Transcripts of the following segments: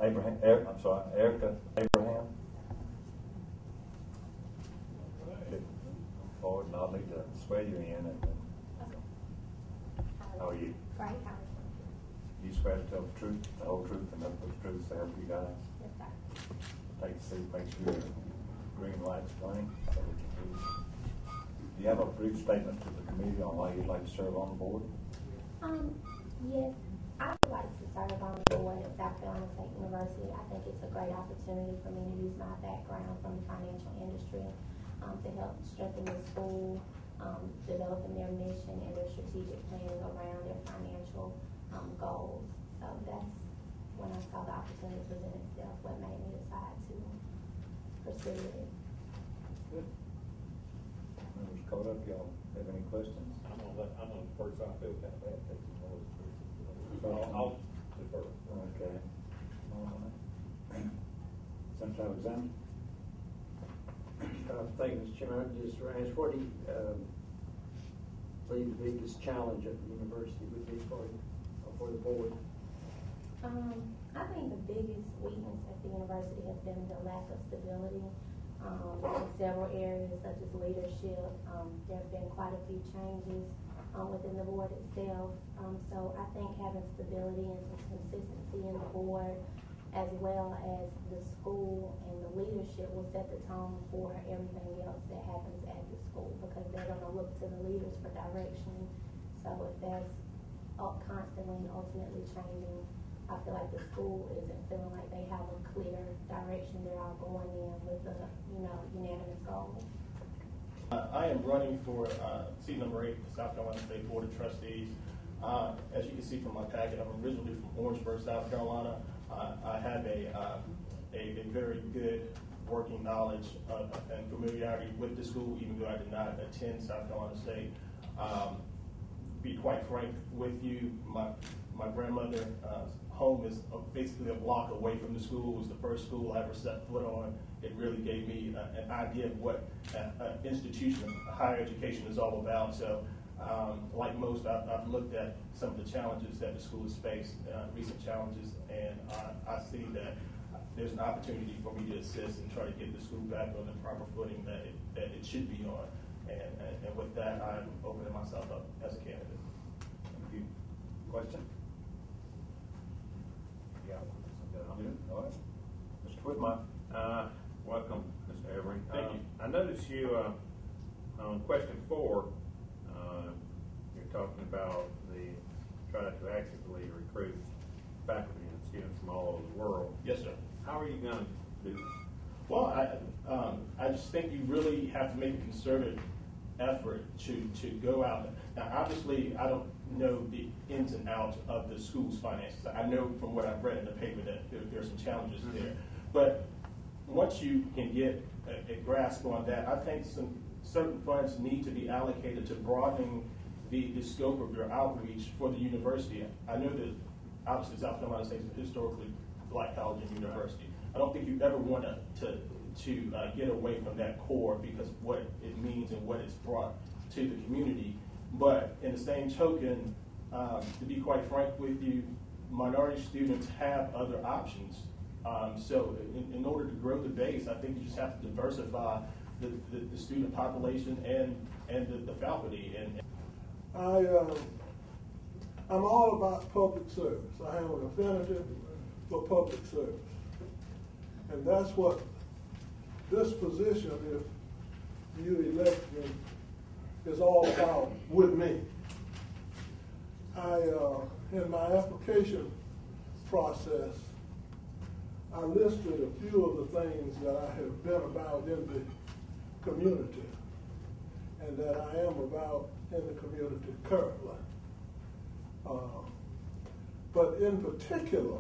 Erica Abraham. Forward, and I'll need to swear you in. And how are you? Great. How are you? You swear to tell the truth, the whole truth, and nothing but the truth to help you guys? Yes, sir. Take a seat, make sure your green light's playing. So we can hear you. Do you have a brief statement to the committee on why you'd like to serve on the board? Yes, I would like to serve on the board at South Carolina State University. I think it's a great opportunity for me to use my background from the financial industry to help strengthen the school, developing their mission and their strategic plans around their financial goals. So that's when I saw the opportunity present itself, what made me decide to pursue it. Good. Members caught up, y'all have any questions? I'm on the first side. I feel kind of bad taking noise. I'll defer. Okay. All right. Senator Alexander? Thank you, Mr. Chairman. I just ask, what do you believe the biggest challenge at the university would be for the board? I think the biggest weakness at the university has been the lack of stability in several areas, such as leadership. There have been quite a few changes within the board itself. So I think having stability and some consistency in the board, as well as the school and the leadership, will set the tone for everything else that happens at the school, because they're going to look to the leaders for direction. So if that's constantly and ultimately changing, I feel like the school isn't feeling like they have a clear direction they're all going in with a unanimous goal. I am running for seat number 8 for South Carolina State Board of Trustees. As you can see from my packet, I'm originally from Orangeburg, South Carolina. I have a very good working knowledge and familiarity with the school, even though I did not attend South Carolina State. Be quite frank with you, my grandmother's home is basically a block away from the school. It was the first school I ever set foot on. It really gave me an idea of what an institution of higher education is all about. So, like most, I've looked at some of the challenges that the school has faced, recent challenges, and I see that there's an opportunity for me to assist and try to get the school back on the proper footing that it should be on. And with that, I'm opening myself up as a candidate. Thank you. Question? Yeah. All right. Mr. Whitmire. Welcome, Mr. Avery. Thank you. I noticed you on question 4, you're talking about trying to actively recruit faculty and students from all over the world. Yes, sir. How are you going to do that? Well, I just think you really have to make a concerted effort to go out. Now, obviously, I don't know the ins and outs of the school's finances. I know from what I've read in the paper that there are some challenges there. But once you can get a grasp on that, I think some certain funds need to be allocated to broadening the scope of your outreach for the university. I know that obviously South Carolina State is a historically black college and university. I don't think you ever want to get away from that core because of what it means and what it's brought to the community. But in the same token, to be quite frank with you, minority students have other options. So in order to grow the base, I think you just have to diversify the student population and the faculty. I'm all about public service. I have an affinity for public service. And that's what this position, if you elect me, is all about with me. In my application process, I listed a few of the things that I have been about in the community and that I am about in the community currently. But in particular,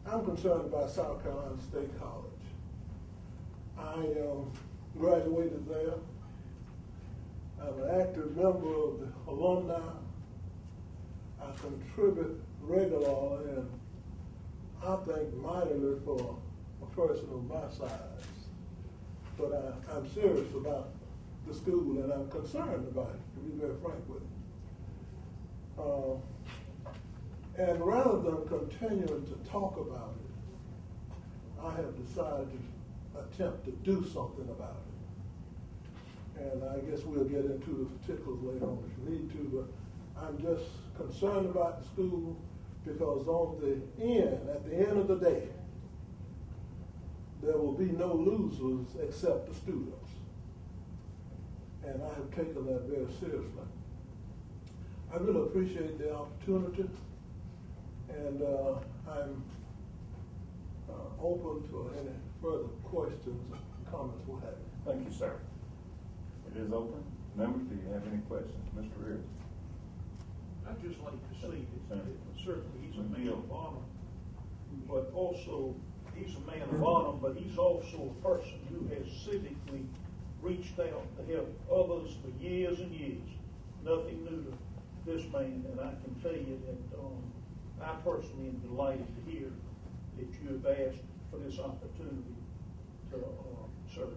I'm concerned about South Carolina State College. I graduated there. I'm an active member of the alumni. I contribute regularly and I think mightily for a person of my size. But I'm serious about the school and I'm concerned about it, to be very frank with you. And rather than continuing to talk about it, I have decided to attempt to do something about it. And I guess we'll get into the particulars later on if you need to, but I'm just concerned about the school because at the end of the day, there will be no losers except the students. And I have taken that very seriously. I really appreciate the opportunity, and I'm open to any further questions, comments, what have you. Thank you, sir. It is open. Members, do you have any questions? Mr. Reardon? I'd just like to say that Senator. certainly he's a man of honor, but also he's a man of honor, but he's also a person who has civically reached out to help others for years and years. Nothing new to this man, and I can tell you that I personally am delighted to hear that you have asked for this opportunity to serve.